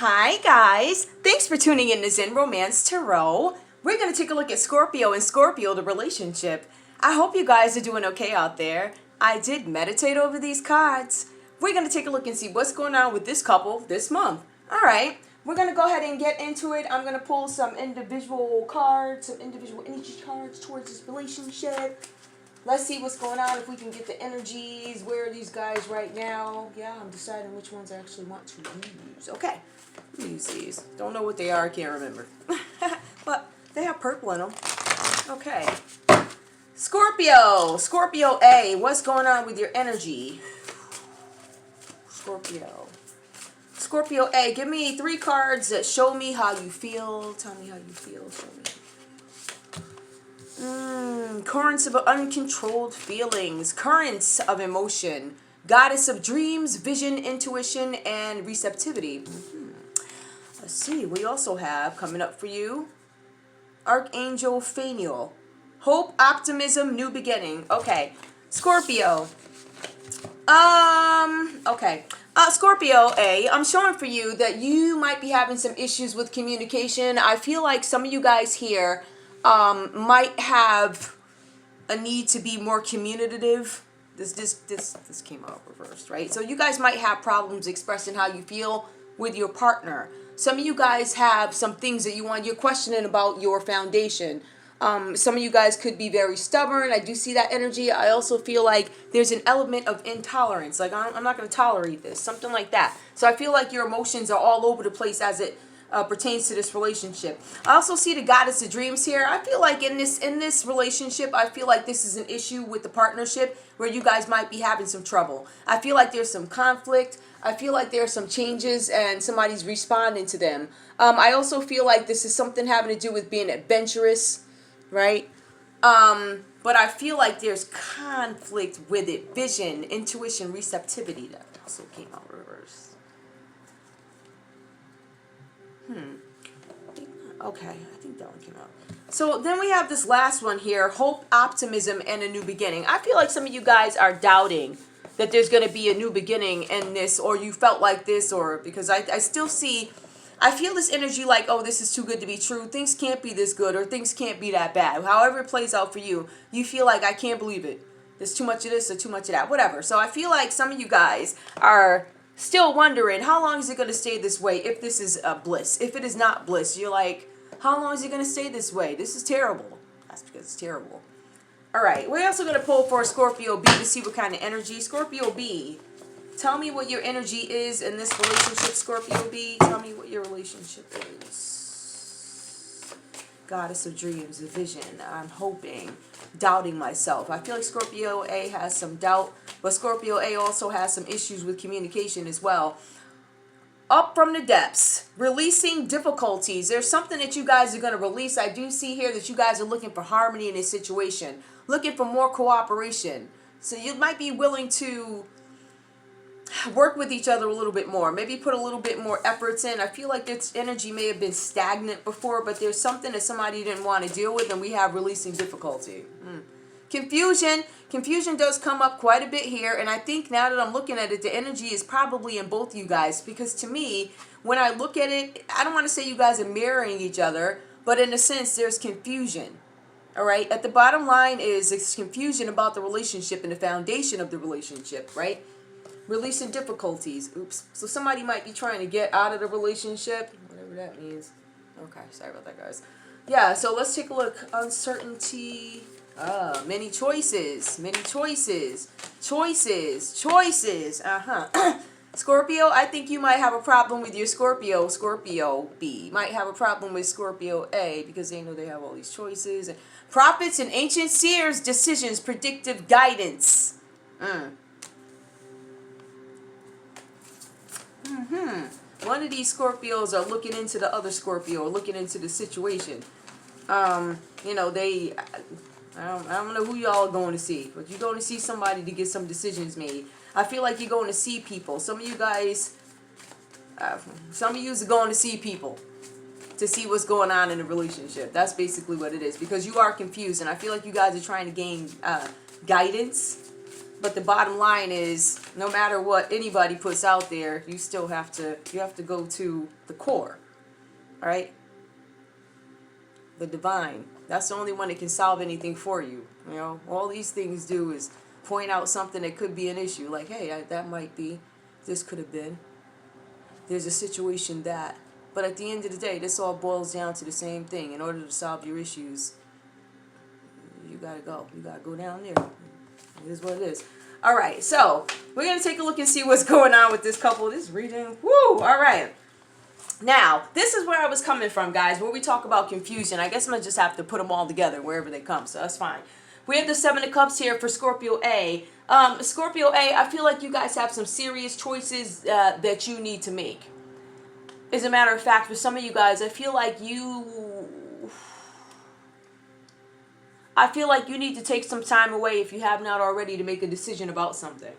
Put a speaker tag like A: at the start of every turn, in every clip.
A: Hi guys, thanks for tuning in to Zen Romance Tarot. We're going to take a look at Scorpio and Scorpio, the relationship. I hope you guys are doing okay out there. I did meditate over these cards. We're going to take a look and see what's going on with this couple this month. Alright, we're going to go ahead and get into it. I'm going to pull some individual cards, some individual energy cards towards this relationship. Let's see what's going on, if we can get the energies. Where are these guys right now? Yeah, I'm deciding which ones I actually want to use. Okay, let me use these. Don't know what they are, I can't remember. But they have purple in them. Okay. Scorpio. Scorpio A, what's going on with your energy? Scorpio. Scorpio A, give me 3 cards that show me how you feel. Tell me how you feel. Show me. Currents of uncontrolled feelings, currents of emotion, goddess of dreams, vision, intuition, and receptivity. Let's see, we also have coming up for you, Archangel Phainiel, hope, optimism, new beginning. Okay, Scorpio. Okay. Scorpio A, I'm showing for you that you might be having some issues with communication. I feel like some of you guys here might have a need to be more communicative. This came out reversed, right? So you guys might have problems expressing how you feel with your partner. Some of you guys have some things that you're questioning about your foundation. Some of you guys could be very stubborn. I do see that energy. I also feel like there's an element of intolerance. Like, I'm not going to tolerate this. Something like that. So I feel like your emotions are all over the place as it pertains to this relationship. I also see the goddess of dreams here. I feel like in this relationship, I feel like this is an issue with the partnership where you guys might be having some trouble. I feel like there's some conflict. I feel like there are some changes and somebody's responding to them. I also feel like this is something having to do with being adventurous, right? But I feel like there's conflict with it. Vision, intuition, receptivity. That also came out reversed. Okay, I think that one came out. So then we have this last one here, hope, optimism, and a new beginning. I feel like some of you guys are doubting that there's going to be a new beginning in this, or you felt like this, or because I still see, I feel this energy like, oh, this is too good to be true. Things can't be this good, or things can't be that bad. However it plays out for you, you feel like, I can't believe it. There's too much of this or too much of that, whatever. So I feel like some of you guys are still wondering, how long is it going to stay this way if this is bliss? If it is not bliss, you're like, how long is it going to stay this way? This is terrible. That's because it's terrible. All right, we're also going to pull for Scorpio B to see what kind of energy. Scorpio B, tell me what your energy is in this relationship, Scorpio B. Tell me what your relationship is. Goddess of dreams, a vision. I'm hoping, doubting myself. I feel like Scorpio A has some doubt, but Scorpio A also has some issues with communication as well. Up from the depths, releasing difficulties. There's something that you guys are going to release. I do see here that you guys are looking for harmony in this situation, looking for more cooperation. So you might be willing to work with each other a little bit more, maybe put a little bit more efforts in. I feel like this energy may have been stagnant before, but there's something that somebody didn't want to deal with, and we have releasing difficulty. Confusion does come up quite a bit here, and I think now that I'm looking at it, the energy is probably in both you guys, because to me, when I look at it, I don't want to say you guys are mirroring each other, but in a sense, there's confusion. All right, at the bottom line is it's confusion about the relationship and the foundation of the relationship, right? Releasing difficulties. Oops. So somebody might be trying to get out of the relationship, whatever that means. Okay, sorry about that, guys. Yeah, so let's take a look. Uncertainty. Many choices. Many choices. Choices. Scorpio, I think you might have a problem with your Scorpio B. Might have a problem with Scorpio A because they know they have all these choices. Prophets and ancient seers, decisions, predictive guidance. One of these Scorpios are looking into the other Scorpio, or looking into the situation. You know, I don't know who y'all are going to see, but you're going to see somebody to get some decisions made. I feel like you're going to see people. Some of you guys, some of you are going to see people to see what's going on in the relationship. That's basically what it is, because you are confused, and I feel like you guys are trying to gain guidance. But the bottom line is, no matter what anybody puts out there, you have to go to the core, all right? The divine. That's the only one that can solve anything for you. You know, all these things do is point out something that could be an issue. Like, hey, that might be, this could have been. There's a situation that. But at the end of the day, this all boils down to the same thing. In order to solve your issues, you gotta go. You gotta go down there. It is what it is. All right, so we're gonna take a look and see what's going on with this couple. This reading, woo! All right. Now, this is where I was coming from, guys, where we talk about confusion. I guess I'm going to just have to put them all together wherever they come, so that's fine. We have the Seven of Cups here for Scorpio A. Scorpio A, I feel like you guys have some serious choices that you need to make. As a matter of fact, for some of you guys, I feel like you need to take some time away, if you have not already, to make a decision about something.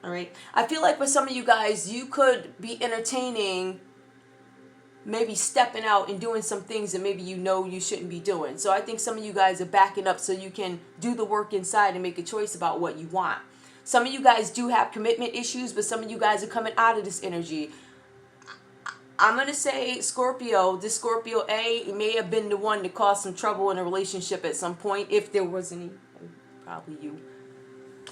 A: All right? I feel like for some of you guys, you could be entertaining maybe stepping out and doing some things that maybe you know you shouldn't be doing. So I think some of you guys are backing up so you can do the work inside and make a choice about what you want. Some of you guys do have commitment issues, but some of you guys are coming out of this energy. I'm going to say Scorpio, this Scorpio A may have been the one that caused some trouble in a relationship at some point, if there was any. Probably you.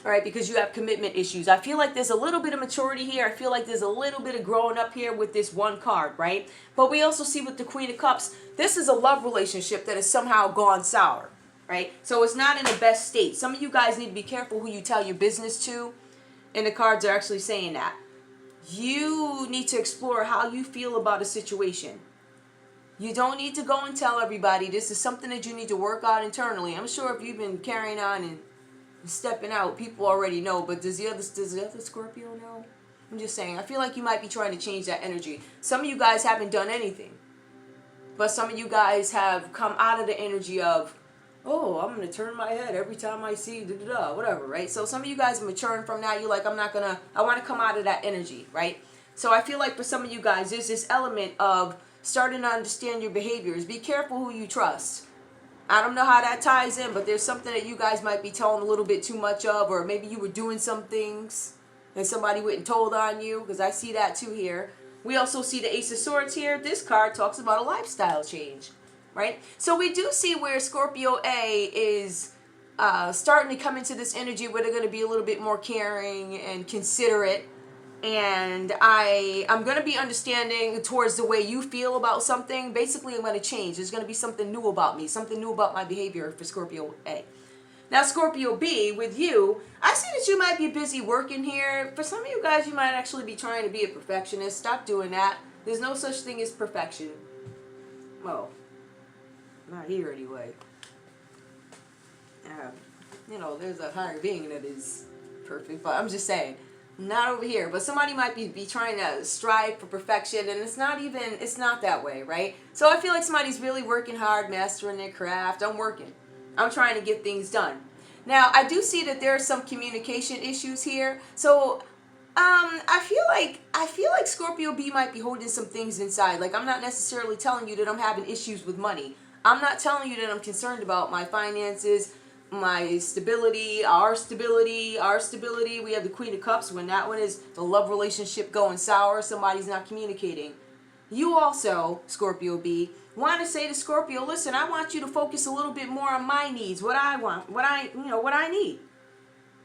A: All right, because you have commitment issues. I feel like there's a little bit of maturity here. I feel like there's a little bit of growing up here with this one card, right? But we also see with the Queen of Cups, this is a love relationship that has somehow gone sour, right? So it's not in the best state. Some of you guys need to be careful who you tell your business to, and the cards are actually saying that. You need to explore how you feel about a situation. You don't need to go and tell everybody. This is something that you need to work out internally. I'm sure if you've been carrying on and stepping out, people already know, but does the other Scorpio know? I'm just saying, I feel like you might be trying to change that energy. Some of you guys haven't done anything, but some of you guys have come out of the energy of, oh, I'm going to turn my head every time I see whatever, right? So some of you guys are maturing from that. You're like, I want to come out of that energy, right? So I feel like for some of you guys, there's this element of starting to understand your behaviors. Be careful who you trust. I don't know how that ties in, but there's something that you guys might be telling a little bit too much of, or maybe you were doing some things and somebody went and told on you, because I see that too here. We also see the Ace of Swords here. This card talks about a lifestyle change, right? So we do see where Scorpio A is starting to come into this energy where they're going to be a little bit more caring and considerate. And I'm going to be understanding towards the way you feel about something. Basically, I'm going to change. There's going to be something new about me, something new about my behavior for Scorpio A. Now, Scorpio B, with you, I see that you might be busy working here. For some of you guys, you might actually be trying to be a perfectionist. Stop doing that. There's no such thing as perfection. Well, not here anyway. You know, there's a higher being that is perfect, but I'm just saying. Not over here, but somebody might be trying to strive for perfection, and it's not that way, right? So I feel like somebody's really working hard, mastering their craft. I'm working. I'm trying to get things done. Now, I do see that there are some communication issues here. So I feel like Scorpio B might be holding some things inside. Like, I'm not necessarily telling you that I'm having issues with money. I'm not telling you that I'm concerned about my finances, my stability, our stability. We have the Queen of Cups. When that one is the love relationship going sour, somebody's not communicating. You also, Scorpio B, want to say to Scorpio, listen, I want you to focus a little bit more on my needs, what I want, what I need.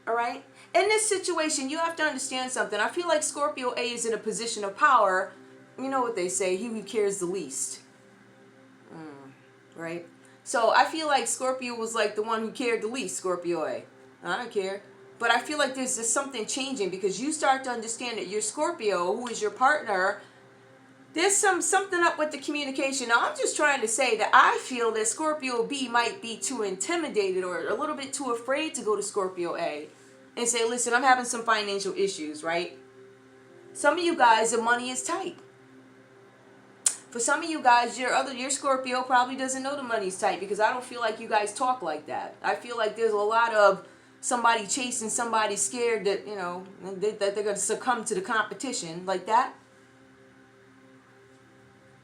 A: All right? In this situation, you have to understand something. I feel like Scorpio A is in a position of power. You know what they say, he who cares the least. Right? So I feel like Scorpio was like the one who cared the least, Scorpio A. I don't care. But I feel like there's just something changing because you start to understand that your Scorpio, who is your partner, there's something up with the communication. Now, I'm just trying to say that I feel that Scorpio B might be too intimidated or a little bit too afraid to go to Scorpio A and say, listen, I'm having some financial issues, right? Some of you guys, the money is tight. For some of you guys, your Scorpio probably doesn't know the money's tight because I don't feel like you guys talk like that. I feel like there's a lot of somebody chasing somebody scared that, that they're going to succumb to the competition like that.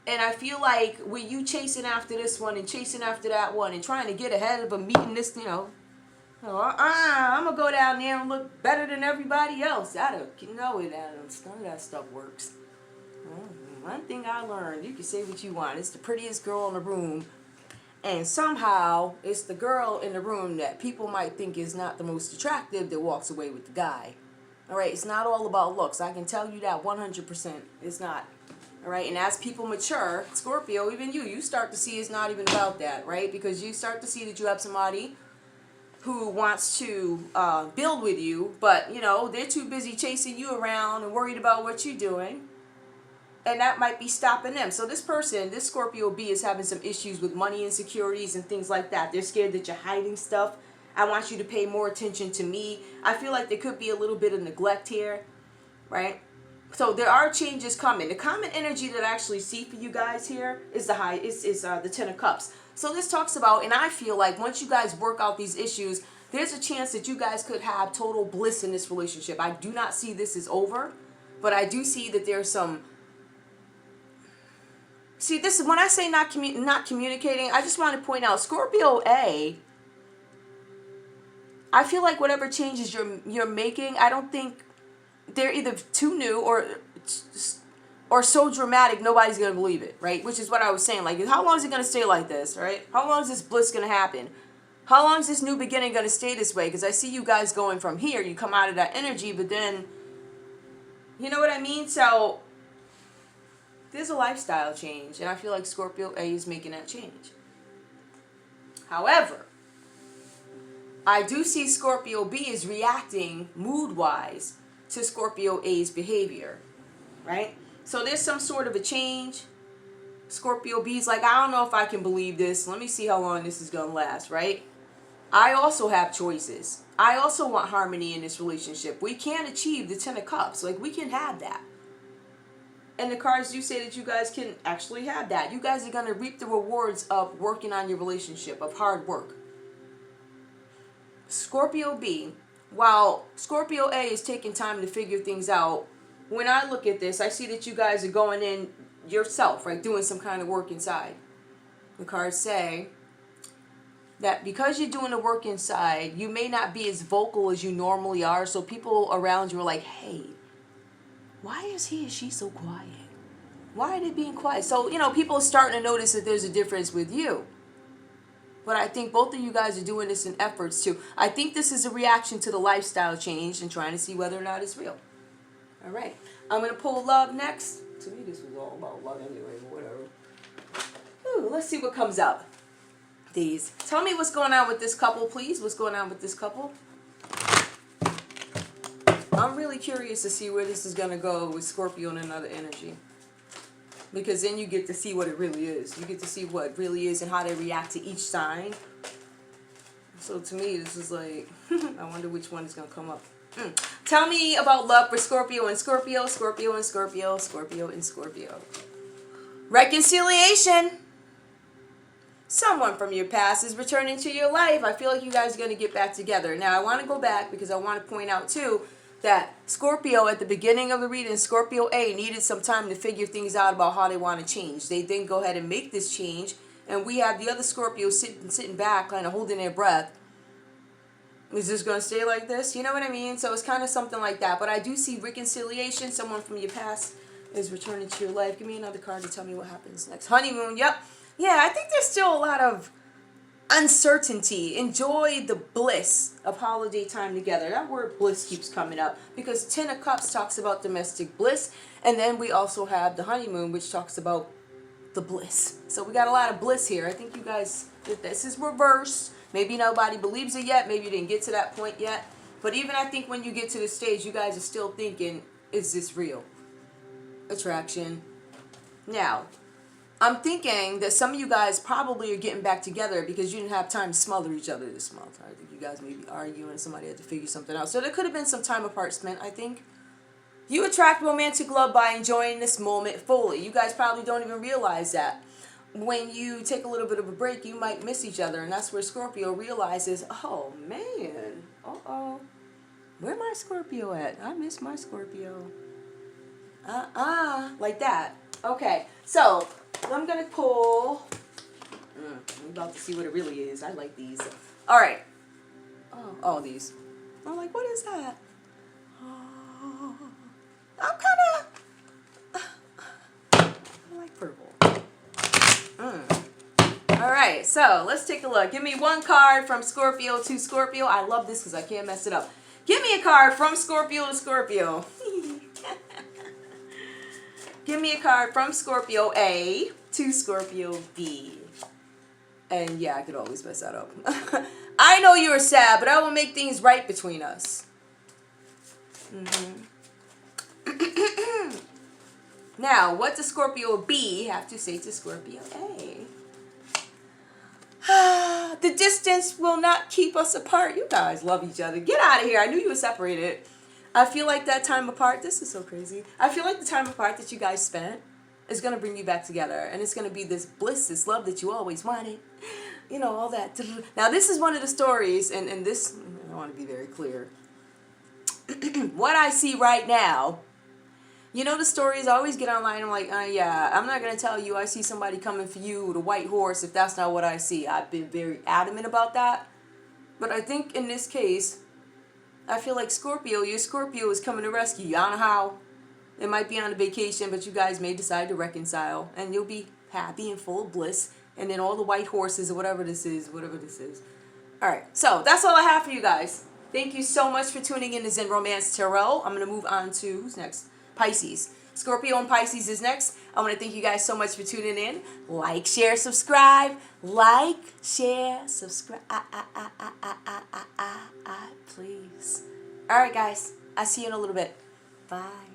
A: And I feel like with you chasing after this one and chasing after that one and trying to get ahead of a meeting this, Oh, I'm gonna go down there and look better than everybody else. None of that stuff works. One thing I learned, you can say what you want. It's the prettiest girl in the room, and somehow it's the girl in the room that people might think is not the most attractive that walks away with the guy. All right, it's not all about looks. I can tell you that 100%. It's not. All right, and as people mature, Scorpio, even you start to see it's not even about that, right? Because you start to see that you have somebody who wants to build with you, but, they're too busy chasing you around and worried about what you're doing. And that might be stopping them. So this Scorpio B, is having some issues with money insecurities and things like that. They're scared that you're hiding stuff. I want you to pay more attention to me. I feel like there could be a little bit of neglect here, right? So there are changes coming. The common energy that I actually see for you guys here is the Ten of Cups. So this talks about, and I feel like once you guys work out these issues, there's a chance that you guys could have total bliss in this relationship. I do not see this as over, but I do see that there's some. See, this is when I say not communicating. I just want to point out Scorpio A. I feel like whatever changes you're making, I don't think they're either too new or so dramatic nobody's gonna believe it, right? Which is what I was saying. Like, how long is it gonna stay like this, right? How long is this bliss gonna happen? How long is this new beginning gonna stay this way? Because I see you guys going from here. You come out of that energy, but then, you know what I mean? So there's a lifestyle change, and I feel like Scorpio A is making that change. However, I do see Scorpio B is reacting mood-wise to Scorpio A's behavior, right? So there's some sort of a change. Scorpio B's like, I don't know if I can believe this. Let me see how long this is going to last, right? I also have choices. I also want harmony in this relationship. We can achieve the Ten of Cups. Like, we can have that. And the cards do say that you guys can actually have that. You guys are going to reap the rewards of working on your relationship, of hard work. Scorpio B, while Scorpio A is taking time to figure things out, when I look at this, I see that you guys are going in yourself, right? Doing some kind of work inside. The cards say that because you're doing the work inside, you may not be as vocal as you normally are. So people around you are like, hey, why is he or she so quiet? Why are they being quiet? So, people are starting to notice that there's a difference with you. But I think both of you guys are doing this in efforts too. I think this is a reaction to the lifestyle change and trying to see whether or not it's real. All right. I'm going to pull love next. To me, this was all about love anyway, but whatever. Ooh, let's see what comes up. These. Tell me what's going on with this couple, please. What's going on with this couple? I'm really curious to see where this is going to go with Scorpio and another energy. Because then you get to see what it really is. You get to see what it really is and how they react to each sign. So to me, this is like, I wonder which one is going to come up. Tell me about love for Scorpio and Scorpio, Scorpio and Scorpio, Scorpio and Scorpio. Reconciliation. Someone from your past is returning to your life. I feel like you guys are going to get back together. Now, I want to go back because I want to point out, too, that Scorpio, at the beginning of the reading, Scorpio A needed some time to figure things out about how they want to change. They then go ahead and make this change. And we have the other Scorpio sitting back, kind of holding their breath. Is this going to stay like this? You know what I mean? So it's kind of something like that. But I do see reconciliation. Someone from your past is returning to your life. Give me another card to tell me what happens next. Honeymoon. Yep. Yeah, I think there's still a lot of uncertainty. Enjoy the bliss of holiday time together. That word bliss keeps coming up because Ten of Cups talks about domestic bliss. And then we also have the honeymoon, which talks about the bliss. So we got a lot of bliss here. I think you guys, if this is reversed, maybe nobody believes it yet. Maybe you didn't get to that point yet. But even I think when you get to this stage, you guys are still thinking, is this real? Attraction. Now, I'm thinking that some of you guys probably are getting back together because you didn't have time to smother each other this month. I think you guys may be arguing. Somebody had to figure something out. So there could have been some time apart spent, I think. You attract romantic love by enjoying this moment fully. You guys probably don't even realize that. When you take a little bit of a break, you might miss each other. And that's where Scorpio realizes, oh, man. Uh-oh. Where my Scorpio at? I miss my Scorpio. Like that. Okay. So, I'm going to pull. I'm about to see what it really is. I like these. All right. Oh, these. I'm like, what is that? Oh, I'm kind of, I like purple. All right, so let's take a look. Give me one card from Scorpio to Scorpio. I love this because I can't mess it up. Give me a card from Scorpio to Scorpio. Give me a card from Scorpio A to Scorpio B. And yeah, I could always mess that up. I know you're sad, but I will make things right between us. Now, what does Scorpio B have to say to Scorpio A? The distance will not keep us apart. You guys love each other. Get out of here. I knew you were separated. I feel like that time apart, this is so crazy. I feel like the time apart that you guys spent is going to bring you back together. And it's going to be this bliss, this love that you always wanted. You know, all that. Now, this is one of the stories, and this, I want to be very clear. What I see right now, you know the stories, I always get online, I'm like, yeah, I'm not going to tell you I see somebody coming for you with a white horse if that's not what I see. I've been very adamant about that. But I think in this case, I feel like Scorpio, your Scorpio is coming to rescue you. I don't know how. It might be on a vacation, but you guys may decide to reconcile. And you'll be happy and full of bliss. And then all the white horses or whatever this is. All right, so that's all I have for you guys. Thank you so much for tuning in to Zen Romance Tarot. I'm going to move on to, who's next? Pisces. Scorpio and Pisces is next. I want to thank you guys so much for tuning in. Like, share, subscribe. Like, share, subscribe. Please. All right, guys. I'll see you in a little bit. Bye.